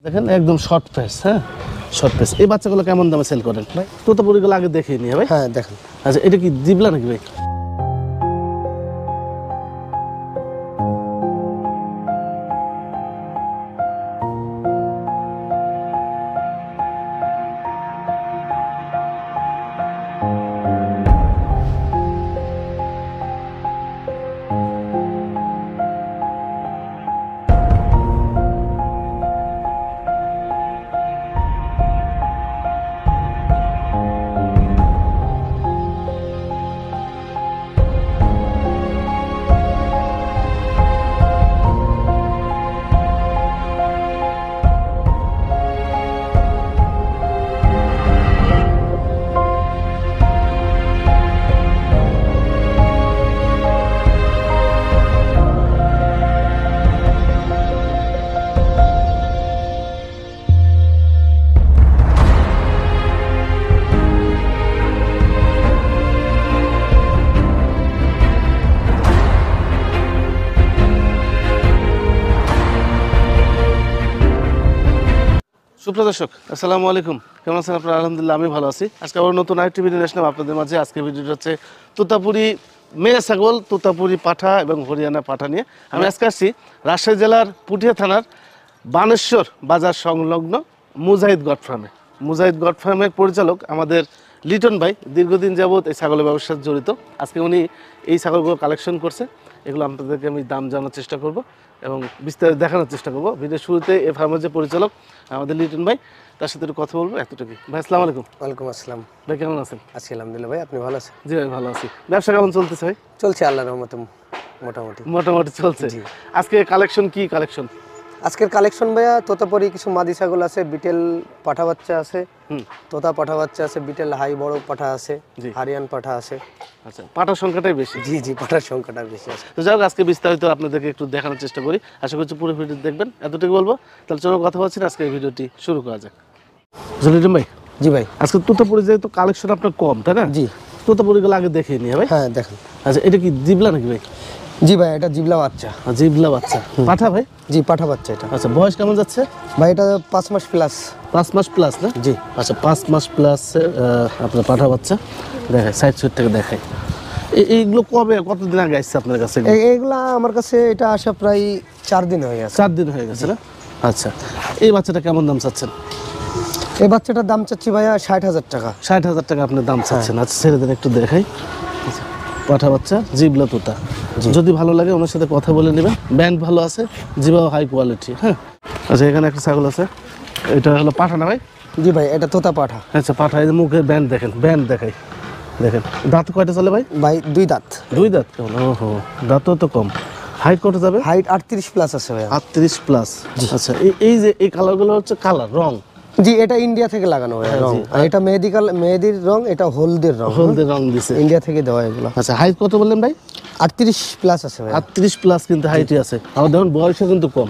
দেখেন একদম short face, হ্যাঁ শর্ট ফেস। এই বাচ্চাগুলো কেমন দামে সেল করেন ভাই? তোতাপুরিগুলো আগে দেখিয়ে নিয়ে ভাই। হ্যাঁ দেখেন। আচ্ছা এটা কি জিবলা নাকি ভাই? সুপ্রদর্শক আসসালামু আলাইকুম, কেমন আছেন আপনারা? আলহামদুলিল্লাহ আমি ভালো আছি। আজকে আবার নতুন আরেকটি ভিডিও নিয়ে আসলাম আপনাদের মাঝে। আজকে ভিডিওটা হচ্ছে তোতাপুরি মেয়ে ছাগল, তোতাপুরি পাঠা এবং হরিয়ানা পাঠা নিয়ে। আমি আজকে আসছি রাজশাহী জেলার পুঠিয়া থানার বানেশ্বর বাজার সংলগ্ন মুজাহিদ গড ফার্মে। মুজাহিদ গড ফার্মের পরিচালক আমাদের লিটন ভাই দীর্ঘদিন যাবৎ এই ছাগলের ব্যবসার সাথে জড়িত। আজকে উনি এই ছাগলগুলো কালেকশন করছে, এগুলো আপনাদেরকে আমি দাম জানার চেষ্টা করব এবং বিস্তারিত দেখানোর চেষ্টা করবো। ভিডিও শুরুতে এই ফার্মের যে পরিচালক আমাদের লিটন ভাই, তার সাথে একটু কথা বলবো, এতটুকু। ভাই আসসালামু আলাইকুম। ওয়ালাইকুম আসসালাম ভাই কেমন আছেন? আছি আলহামদুলিল্লাহ ভাই, আপনি ভালো আছেন? জি ভাই ভালো আছি। ব্যবসা কেমন চলতেছে ভাই? চলছে আল্লাহর রহমতে মোটামুটি মোটামুটি চলছে। আজকে কালেকশন কি কালেকশন? আজকের কালেকশন ভাইয়া তোতাপুরি কিছু মাদি ছাগল আছে, বিটেল পাঠা বাচ্চা আছে, তোতা পাঠা বাচ্চা আছে, বিটেল হাই বড় পাঠা আছে, হারিয়ান পাঠা আছে। আচ্ছা পাঠার সংখ্যাটাই বেশি? জি জি পাঠার সংখ্যাটা বেশি আছে। তো যাই হোক আজকে বিস্তারিত আপনাদেরকে একটু দেখানোর চেষ্টা করি, আশা করছি পুরো ভিডিও দেখবেন, এতটুকু বলবো। তাহলে চলো কথা বলছি না, আজকে এই ভিডিওটি শুরু করা যাক। লিটন ভাই, জি ভাই, আজকে তোতাপুরি যেহেতু কালেকশন আপনার কম, তাই না? জি। তোতাপুরিগুলো আগে দেখিয়ে নিয়ে ভাই। হ্যাঁ দেখেন। আচ্ছা এটা কি জিবলা নাকি ভাই? জি ভাই, এটা জিবলা বাচ্চা। জিবলা বাচ্চা পাঠা ভাই? জি পাঠা বাচ্চা এটা। আচ্ছা বয়স কেমন যাচ্ছে ভাই? এটা 5 মাস প্লাস। 5 মাস প্লাস না? জি। আচ্ছা 5 মাস প্লাস আপনার পাঠা বাচ্চা। দেখায় সাইড সুইট থেকে দেখায়। এইগুলো কবে কতদিন আগে আসছে আপনার কাছে? এইগুলা আমার কাছে এটা আসা প্রায় 4 দিন হয়ে গেছে। 4 দিন হয়ে গেছে না? আচ্ছা এই বাচ্চাটা কেমন দাম চাচ্ছেন? এই বাচ্চাটার দাম চাচ্ছি ভাইয়া 60,000 টাকা। 60,000 টাকা আপনি দাম চাচ্ছেন? আচ্ছা ছেড়ে দেন একটু দেখাই। পাঠা বাচ্চা জিবলা তোতা, যদি ভালো লাগে ওনার সাথে কথা বলে নেবেন। ব্যান্ড ভালো আছে, জিবাও হাই কোয়ালিটি। হ্যাঁ আচ্ছা এখানে একটা ছাগল আছে, এটা হলো পাঠা না ভাই? জি ভাই, এটা তোতা পাঠা। আচ্ছা পাঠা, এই মুখের ব্যান্ড দেখেন, ব্যান্ড দেখাই দেখেন। দাঁত কয়টা চলে ভাই? ভাই 2 দাঁত। 2 দাঁত? ওহো দাঁতও তো কম। হাইট কত যাবে? হাইট 38 প্লাস আছে ভাই। 38 প্লাস। আচ্ছা এই যে এই কালারগুলো হচ্ছে কালার রং? জি এটা ইন্ডিয়া থেকে লাগানো হয় রং। আর এটা মেহেদির রং, এটা হলদের রং। হলদের রং দিছে, ইন্ডিয়া থেকে দেওয়া এগুলো। আচ্ছা হাইট কত বললেন ভাই? 38 প্লাস আছে ভাই। 38 প্লাস কিন্তু হাইটই আছে। আর দেখুন বয়সও কিন্তু কম,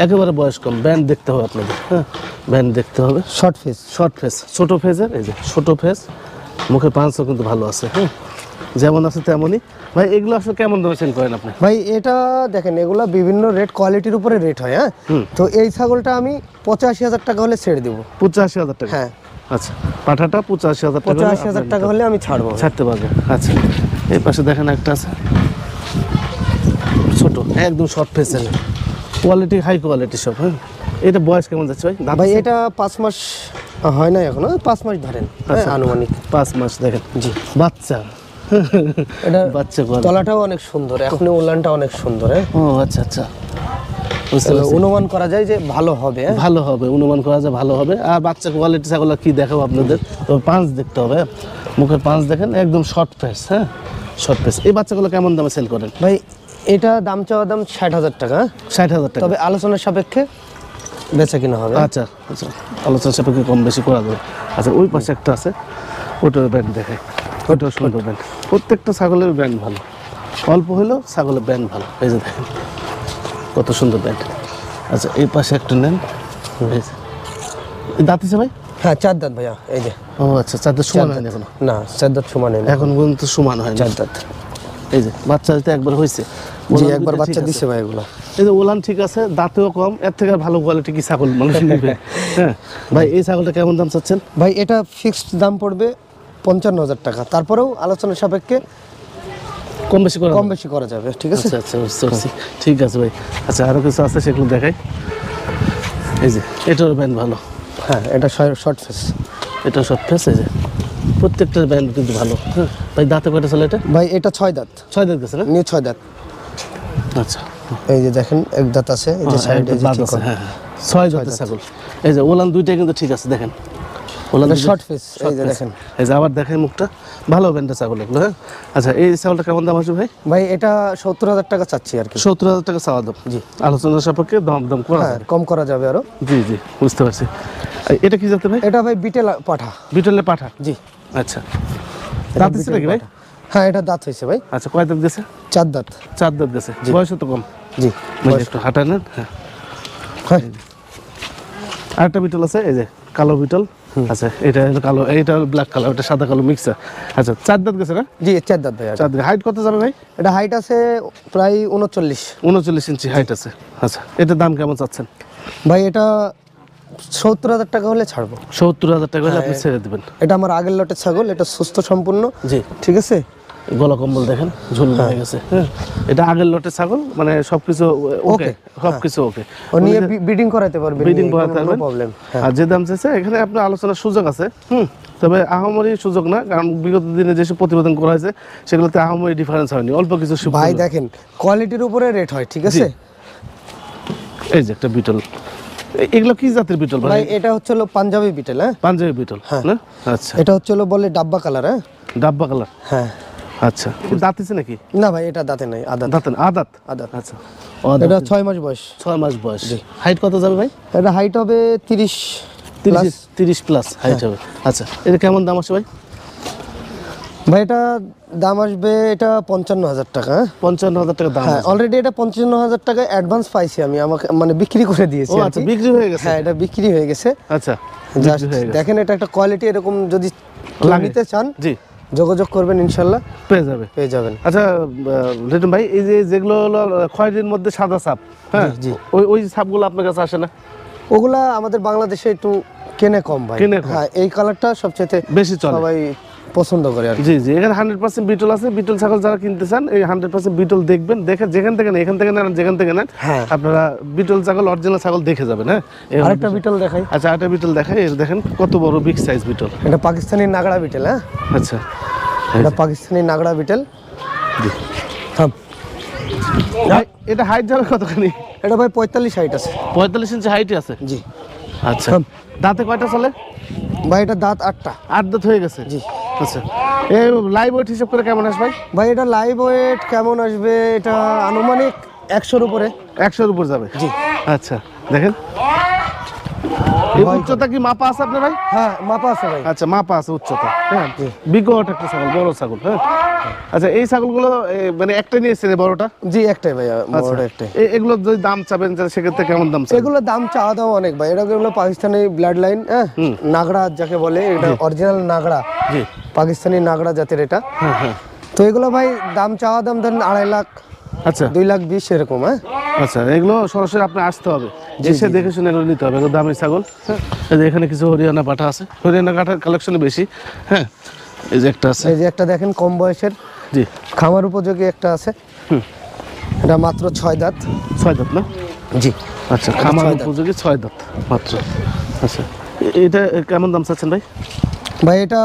একেবারে বয়স কম। ব্যান্ড দেখতে হবে আপনাদের, হ্যাঁ ব্যান্ড দেখতে হবে। শর্ট ফেস, শর্ট ফেস, ছোট ফেসের, এই যে ছোট ফেস, মুখে পাঁচও কিন্তু ভালো আছে। হ্যাঁ যেমন আছে তেমনই। ভাই এগুলো আসলে কেমন দামে সেল করেন আপনি? ভাই এটা দেখেন, এগুলা বিভিন্ন রেট কোয়ালিটির উপরে রেট হয়। হ্যাঁ তো এই ছাগলটা আমি 85,000 টাকা হলে ছেড়ে দেবো। 85,000 টাকা? হ্যাঁ। আচ্ছা পাঠাটা 85,000 টাকা? 85,000 টাকা হলে আমি ছাড়তে পারবো। আচ্ছা এই পাশে দেখেন একটা আছে ছোট, একদম শর্ট ফেসের, কোয়ালিটি হাই কোয়ালিটি সব। হ্যাঁ এটা বয়স কেমন যাচ্ছে ভাই? ভাই এটা 5 মাস হয় না এখনো, 5 মাস ধরেন আনুমানিক। 5 মাস দেখেন। জি বাচ্চা, এটা বাচ্চা তলাটাও অনেক সুন্দর, এখনো উলানটা অনেক সুন্দর। ও আচ্ছা আচ্ছা, অনুমান করা যায় যে ভালো হবে। ভালো হবে, অনুমান করা যায় ভালো হবে। আর বাচ্চা কোয়ালিটি ছাগল কি দেখাবো আপনাদের, পাঁচ দেখতে হবে। মুখের পাঁচ দেখেন, একদম শর্ট ফেস। হ্যাঁ শর্ট ফেস। এই বাচ্চাগুলো কেমন দামে সেল করেন ভাই? এটা দাম চাওয়া দাম 60,000 টাকা। 60,000 টাকা, তবে আলোচনার সাপেক্ষে বেচা কিনা হবে। আচ্ছা আচ্ছা আলোচনার সাপেক্ষে কম বেশি করা যাবে। আচ্ছা ওই পাশে একটা আছে, ওটার ব্যান্ড দেখায়, ওটাও সুন্দর ব্যান্ড। প্রত্যেকটা ছাগলের ব্যান্ড ভালো, অল্প হলেও ছাগলের ব্যান্ড ভালো। এই যে দেখেন কত সুন্দর ব্যান্ড। আচ্ছা এই পাশে একটা নেন। দাঁত আছে ভাই? হ্যাঁ 4 দাঁত ভাইয়া। এই যে। ও আচ্ছা 4 দাঁত সমান হয়নি এখনো? না 4 দাঁত সমান হয়নি এখন পর্যন্ত সমান হয়নি। 4 দাঁত। এই যে বাচ্চা যেতে একবার হয়েছে, জি একবার বাচ্চা দিছে ভাই এগুলো। এই যে ওলান ঠিক আছে, দাঁতেও কম, এর থেকে আর ভালো কোয়ালিটি কি ছাগল মানুষ নিবে? হ্যাঁ ভাই, এই ছাগলটা কেমন দাম চাচ্ছেন? ভাই এটা ফিক্সড দাম পড়বে 55,000 টাকা, তারপরেও আলোচনার সাপেক্ষে কম বেশি করা যাবে, ঠিক আছে? আচ্ছা বুঝতে পারছি, ঠিক আছে ভাই। আচ্ছা আরো কিছু আছে সেগুলো দেখাই। এই যে এটার ব্যান্ড ভালো। হ্যাঁ এটা শর্ট ফেস। এটা শর্ট ফেস। এই যে প্রত্যেকটার ব্যান্ড কিন্তু ভালো। হ্যাঁ ভাই, দাঁতে কয়টা চলে এটা? ভাই এটা 6 দাঁত। 6 দাঁত গেছে না? নিউ 6 দাঁত। আচ্ছা, এই যে দেখেন এক দাঁত আছে, এই যে সাইডে যে ঠিক আছে। হ্যাঁ 6 দাঁতের ছাগল। এই যে ওলান দুইটাই কিন্তু ঠিক আছে, দেখেন ওলান শর্ট ফেস। এই যে দেখেন, এই যে আবার দেখেন মুখটা, ভালো ব্যান্ডের ছাগল এগুলো। হ্যাঁ আচ্ছা, এই ছাগলটা কেমন দাম আছে ভাই? ভাই এটা 70,000 টাকা চাচ্ছি আর কি। 70,000 টাকা চাওয়া দাম। জি, আলোচনার সাপেক্ষে দাম করা যাবে, কম করা যাবে আরো। জি জি বুঝতে পারছি। এটা কি জাতে ভাই? এটা ভাই বিটেল পাঠা। বিটলের পাঠা। জি আচ্ছা, দাঁত দিচ্ছে নাকি ভাই? হ্যাঁ এটা দাঁত হয়েছে ভাই। আচ্ছা, কয় দাঁত গেছে? 4 দাঁত। 4 দাঁত গেছে, বয়স তো কম। জি একটু হাঁটা নেন। হ্যাঁ হ্যাঁ আরেকটা বিটল আছে, এই যে কালো বিটল। আচ্ছা, এটা হলো কালো, এইটা হলো ব্ল্যাক কালার, এটা সাদা কালো মিক্সার। আচ্ছা, 4 দাঁত গেছে না? জি 4 দাঁত ভাই। 4 দাঁত। হাইট কত যাবে ভাই? এটা হাইট আছে প্রায় 39 ইঞ্চি হাইট আছে। আচ্ছা, এটার দাম কেমন চাচ্ছেন? ভাই এটা 70,000 টাকা হলে ছাড়বো। 70,000 টাকা হলে আপনি ছেড়ে দেবেন। এটা আমার আগের লটের ছাগল, এটা সুস্থ সম্পূর্ণ। জি ঠিক আছে। গলা কম্বল দেখেন ঝুল হয়ে গেছে। হ্যাঁ, এটা আগের লটের ছাগল, মানে সবকিছু ওকে, সবকিছু ওকে। ও নিয়ে ব্রিডিং করাতে পারবে, ব্রিডিং করাতে পারবেন, প্রবলেম। আর যে দাম চাইছে এখানে আপনার আলোচনার সুযোগ আছে। তবে আহামরি সুযোগ না, কারণ বিগত দিনে যেসব প্রতিবেদন করা হয়েছে সেগুলোতে আহামরি ডিফারেন্স হয়নি, অল্প কিছু। ভাই দেখেন কোয়ালিটির উপরে রেট হয়, ঠিক আছে? এই যে একটা বিটল, এগুলো কি জাতের বিটল ভাই? এটা হচ্ছে পাঞ্জাবি বিটেল। হ্যাঁ পাঞ্জাবি বিটল না? আচ্ছা, এটা হচ্ছে বলে ডাব্বা কালার। হ্যাঁ ডাব্বা কালার। হ্যাঁ আচ্ছা, দাঁত আছে নাকি? না ভাই এটা দাঁতে নাই, আদাত। আদাত। আচ্ছা, এটা 6 মাস বয়স। 6 মাস বয়স। হাইট কত যাবে ভাই? এটা হাইট হবে 30 প্লাস হাইট হবে। আচ্ছা, এটা কেমন দাম আছে ভাই? ভাই এটা দাম আসবে এটা 55,000 টাকা। 55,000 টাকা দাম। হ্যাঁ অলরেডি এটা 55,000 টাকা অ্যাডভান্স পাইছি আমি, আমাকে মানে বিক্রি করে দিয়েছি। আচ্ছা, বিক্রি হয়ে গেছে। হ্যাঁ এটা বিক্রি হয়ে গেছে। আচ্ছা, দেখেন এটা একটা কোয়ালিটি, এরকম যদি নিতে চান জি যোগাযোগ করবেন, ইনশাল্লাহ পেয়ে যাবেন। আচ্ছা লিটন ভাই, এই যে যেগুলো হলো খয়েরির মধ্যে সাদা ছাপ, হ্যাঁ ওই ছাপগুলো আপনার কাছে আসে না? ওগুলা আমাদের বাংলাদেশে একটু কেনে কম ভাই। হ্যাঁ এই কালারটা সবচেয়ে বেশি চলে, সবাই পছন্দ করে আর। জি জি, এখানে 100% বিটল আছে। বিটল ছাগল যারা কিনতে চান, এই 100% বিটল দেখবেন, দেখে যেখান থেকে নেন, এখান থেকে নেন, যেখান থেকে নেন, আপনারা বিটল ছাগল, অরিজিনাল ছাগল দেখে যাবেন। হ্যাঁ, আরেকটা বিটল দেখাই। আচ্ছা, আরেকটা বিটল দেখাই। এই দেখেন কত বড় বিগ সাইজ বিটল। এটা পাকিস্তানি নাগড়া বিটল। হ্যাঁ আচ্ছা, এটা পাকিস্তানি নাগড়া বিটল। জি থাম। এটা হাইট যাবে কতখানি? এটা ভাই 45 হাইট আছে। 45 ইঞ্চি হাইট আছে। জি। আচ্ছা, দাঁতে কয়টা চলে ভাই? এটা দাঁত 8টা। 8 দাঁত হয়ে গেছে। জি। আচ্ছা, এই লাইভ ওয়েট হিসাব করে কেমন আসবে ভাই? ভাই এটা লাইভ ওয়েট কেমন আসবে? এটা আনুমানিক 100-র উপরে। 100-র উপর যাবে। জি। আচ্ছা, দেখেন এই উচ্চতা কি মাপা আছে আপনার ভাই? হ্যাঁ মাপা আছে ভাই। আচ্ছা, মাপা আছে উচ্চতা। হ্যাঁ, বিকট একটা ছাগল, বড় ছাগল। হ্যাঁ, আচ্ছা, এই ছাগলগুলো মানে একটা নিয়েছেন বড়টা? জি একটাই ভাই, বড়টা একটাই। এগুলো যদি দাম চাবেন সেক্ষেত্রে কেমন দাম চাবেন? এগুলো দাম চাওয়া দাম অনেক ভাই। এটা হলো পাকিস্তানি ব্লাড লাইন। হ্যাঁ, নাগড়া যাকে বলে, এটা অরিজিনাল নাগড়া। জি, পাকিস্তানি নাগড়া জাতের এটা। হ্যাঁ, তো এগুলো ভাই দাম চাওয়া দাম ধরেন 2.5 লাখ। আচ্ছা, 2,20,000 এরকম। হ্যাঁ, আচ্ছা, এগুলো সরাসরি আপনি আসতে হবে, এসে দেখে শুনে এগুলো নিতে হবে। এগুলো দামি ছাগল। হ্যাঁ, এখানে কিছু হরিয়ানা পাঠা আছে, হরিয়ানা কাঠার কালেকশনে বেশি। হ্যাঁ, এই যে একটা আছে, এই যে একটা দেখেন কম বয়সের। জি, খামার উপযোগী একটা আছে। এটা মাত্র 6 দাঁত। 6 দাঁত না? জি। আচ্ছা, খামার উপযোগী 6 দাঁত মাত্র। আচ্ছা, এটা কেমন দাম চাচ্ছেন ভাই? ভাই এটা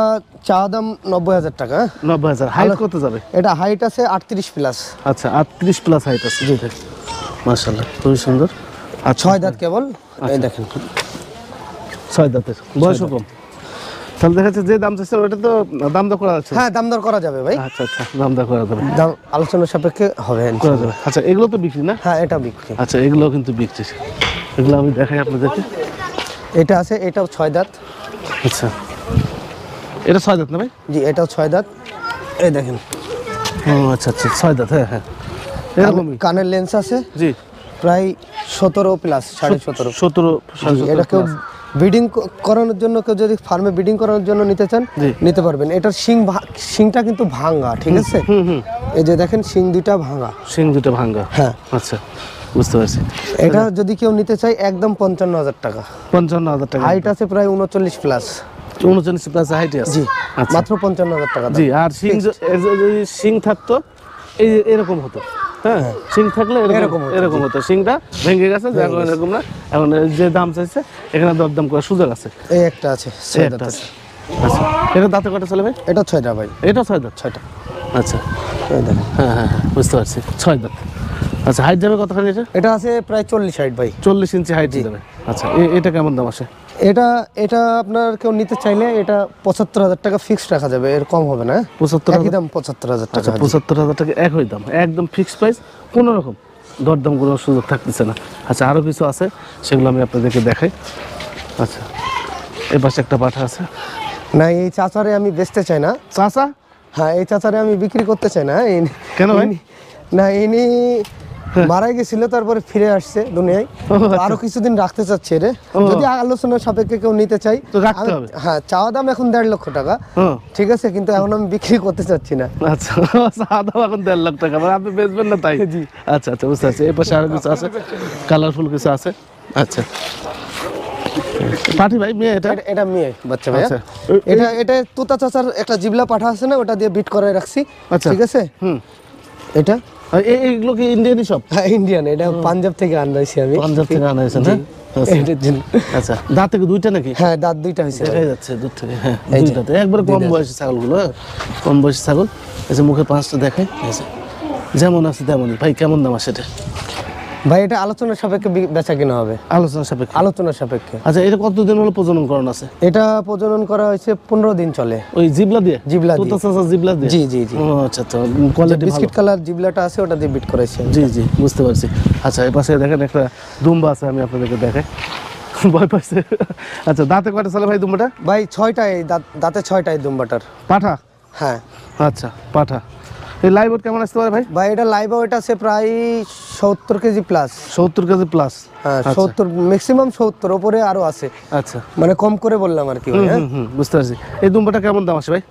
চাওয়া দাম 90,000 টাকা। 90,000। হাইট কত যাবে? এটা হাইট আছে 38 প্লাস। আচ্ছা, 38 প্লাস হাইট আছে। জি, মাশাআল্লাহ, খুবই সুন্দর। আর 6 দাঁত কেবল। এই দেখেন 6 দাঁতের, বয়সও কম। তাহলে দেখা যাচ্ছে যে দাম চাচ্ছেন ওটা তো দাম দর করা যাচ্ছে। হ্যাঁ দাম দর করা যাবে ভাই। আচ্ছা আচ্ছা, দাম দর করা যাবে, দাম আলোচনার সাপেক্ষে হবে, করা যাবে। আচ্ছা, এগুলো তো বিক্রি না? হ্যাঁ এটা বিক্রি। আচ্ছা, এগুলো কিন্তু বিক্রি। এগুলো আমি দেখাই আপনাদেরকে। এটা আছে, এটাও 6 দাঁত। আচ্ছা, এটা 6 দাঁত না ভাই? জি এটাও 6 দাঁত। এই দেখেন। ও আচ্ছা আচ্ছা, 6 দাঁত। হ্যাঁ হ্যাঁ, এরকমই। কানের লেন্স আছে। জি, প্রায় 17 প্লাস, 17.5। 17 এটা কেউ ব্রিডিং করানোর জন্য কেউ যদি ফার্মে ব্রিডিং করানোর জন্য নিতে চান নিতে পারবেন। এটার শিংটা কিন্তু ভাঙা, ঠিক আছে? এই যে দেখেন শিং দুইটা ভাঙা, শিং দুটো ভাঙা। হ্যাঁ আচ্ছা, বুঝতে পারছি। এটা যদি কেউ নিতে চায় একদম 55,000 টাকা। 55,000 টাকা। হাইট আছে প্রায় 39 প্লাস। 39 প্লাস হাইট আছে। জি, আচ্ছা, মাত্র 55,000 টাকা। জি। আর শিং যদি শিং থাকতো এই এরকম হতো, হ্যাঁ, শিং থাকলে এরকম হতো। শিংটা ভেঙে গেছে, এরকম না। এখন যে দাম চাইছে এখানে দরদাম করে সুযোগ আছে। এই একটা আছে, একটা আছে। আচ্ছা, এটা দাঁতে কয়টা চলে ভাই? এটা 6টা ভাই। এটা 6 দাঁত। 6টা। আচ্ছা, এই দেখেন। হ্যাঁ হ্যাঁ, বুঝতে পারছি, 6 দাঁত। আচ্ছা, হাইট যাবে কতখানি এটা? এটা আছে প্রায় 40 হাইট ভাই। 40 ইঞ্চি হাইট যাবে। আচ্ছা, এটা কেমন দাম আসে? এটা আপনার কেউ নিতে চাইলে এটা 75,000 টাকা ফিক্সড রাখা যাবে, এর কম হবে না। 75,000 একই দাম 75,000 টাকা। 75,000 টাকা একই দাম, একদম ফিক্সড প্রাইস, কোনো রকম দরদাম কোনো সুযোগ থাকতেছে না। আচ্ছা, আরও কিছু আছে, সেগুলো আমি আপনাদেরকে দেখাই। আচ্ছা, এই পাশে একটা পাঠা আছে। না, এই চাচারে আমি বেচতে চাই না। চাচা? হ্যাঁ, এই চাচারে আমি বিক্রি করতে চাই না। কেন ভাই? না, ইনি মারাই গেছিল, তারপরে ফিরে আসছে দুনিয়ায়। আরো কিছুদিন রাখতে চাচ্ছে রে, যদি আলোচনার সাপেক্ষে কেউ নিতে চাই তো রাখতে হবে। হ্যাঁ, চাওয়া দাম এখন 1.5 লক্ষ টাকা, ঠিক আছে, কিন্তু এখন আমি বিক্রি করতে চাচ্ছি না। আচ্ছা, চাওয়া দাম এখন 1.5 লাখ টাকা, মানে আপনি বেচবেন না তাই? জি। আচ্ছা আচ্ছা, বুঝতে পারছি। এই পাশে আরো কিছু আছে, কালারফুল কিছু আছে। আচ্ছা, পাঠি ভাই, মেয়ে? এটা মেয়ে বাচ্চা ভাই। এটা তোতা চাচার একটা জিবলা পাঠা আছে না, ওটা দিয়ে বিট করে রাখছি। ঠিক আছে। এটা এইগুলো কি ইন্ডিয়ানই সব? হ্যাঁ, ইন্ডিয়ান। এটা পাঞ্জাব থেকে আনাইছি আমি। পাঞ্জাব থেকে আনাইছেন? আচ্ছা, দাঁতে কি দুইটা নাকি? হ্যাঁ, দাঁত দুইটা হয়েছে, দেখা যাচ্ছে দূর থেকে। হ্যাঁ, দুইটাতে একবারে কম বয়সী ছাগলগুলো, কম বয়সী ছাগল। এই যে মুখে 5টা দেখায়, যেমন আছে তেমনই। ভাই, কেমন দাম আছে এটা? ভাই, এটা আলোচনার সাপেক্ষে বেচা কিনা হবে। আলোচনা সাপেক্ষে? আলোচনার সাপেক্ষে। আচ্ছা, এটা কতদিন হলো প্রজনন করানো আছে? এটা প্রজনন করা হয়েছে 15 দিন চলে। ওই জিবলা দিয়ে? জিবলা দিয়ে। তোতা চাচা জিবলা দিয়ে? জি জি জি। ও আচ্ছা আচ্ছা, কোয়ালিটি বিস্কিট কালার জিবলাটা আছে, ওটা দিয়ে বিট করেছে। জি জি, বুঝতে পারছি। আচ্ছা, এই পাশে দেখেন একটা দুম্বা আছে, আমি আপনাদেরকে দেখাই। ভয় পাইছে। আচ্ছা, দাঁতে কয়টা চলে ভাই দুম্বাটা? ভাই 6টায়, দাঁতে 6টায় দুম্বাটার। পাঠা? হ্যাঁ। আচ্ছা, পাঠা। এই লাইভ ওয়েট কেমন আসতে পারে ভাই? ভাই, এটা লাইভ ওয়েট আছে প্রায় 70 কেজি প্লাস। 70 KG plus? হ্যাঁ, 70, ম্যাক্সিমাম 70, উপরে আরো আছে। আচ্ছা, মানে কম করে বললাম আর কি ভাই। হ্যাঁ, বুঝতে পারছি। এই দুম্বাটা কেমন দাম আসে ভাই?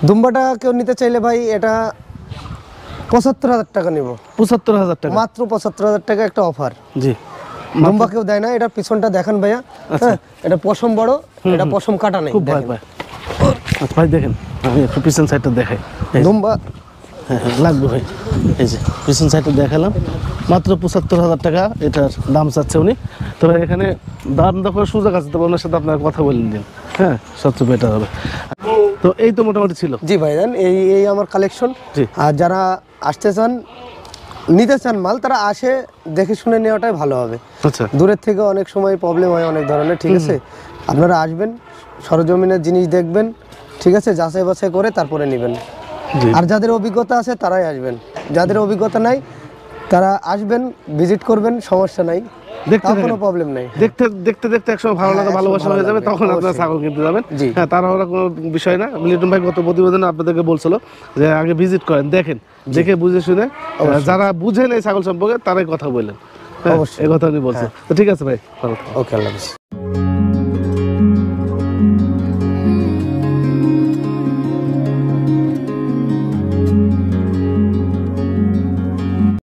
দুম্বাটা কেউ নিতে চাইলে ভাই এটা 75,000 টাকা নিব। 75,000 টাকা? মাত্র 75,000 টাকা, একটা অফার। জি। দুম্বা কেউ দেয় না। এটার পিছনটা দেখেন ভাইয়া। হ্যাঁ, এটা পশম বড়, এটা পশম কাটা নেই। খুব ভয় পায়। আচ্ছা ভাই, দেখেন আমি একটু পিছন সাইডটা দেখাই। দুম্বা হ্যাঁ হ্যাঁ, লাগবে ভাই। এই যে পিছন সাইডটা দেখালাম, মাত্র 75,000 টাকা এটার দাম চাচ্ছে উনি। তবে এখানে দাম দেখার সুযোগ আছে, তবে ওনার সাথে আপনার কথা বলে নিন। হ্যাঁ, সবচেয়ে বেটার হবে। তো এই তো মোটামুটি ছিল। জি ভাই, এই আমার কালেকশন। জি। আর যারা আসতে চান, নিতে চান মাল, তারা আসে দেখে শুনে নেওয়াটাই ভালো হবে। আচ্ছা, দূরের থেকে অনেক সময় প্রবলেম হয় অনেক ধরনের, ঠিক আছে? আপনারা আসবেন, সরজমিনের জিনিস দেখবেন, ঠিক আছে, যাচাই বাছাই করে তারপরে নেবেন। আর যাদের অভিজ্ঞতা আছে তারাই আসবেন, যাদের অভিজ্ঞতা নাই তারা আসবেন, ভিজিট করবেন, সমস্যা নাই, কোনো প্রবলেম নাই। দেখতে দেখতে দেখতে একসময় ভালো লাগা, ভালোবাসা হয়ে যাবে, তখন আপনারা ছাগল কিনতে যাবেন। হ্যাঁ, তাড়াহুড়া কোনো বিষয় না। লিটন ভাই গত প্রতিবেদনে আপনাদেরকে বলছিল যে আগে ভিজিট করেন, দেখেন, দেখে বুঝে শুনে, যারা বুঝেন এই ছাগল সম্পর্কে তারাই কথা বললেন। এই কথা উনি বলছেন। তো ঠিক আছে ভাই, ভালো থাকবেন। ওকে, আল্লাহ হাফেজ।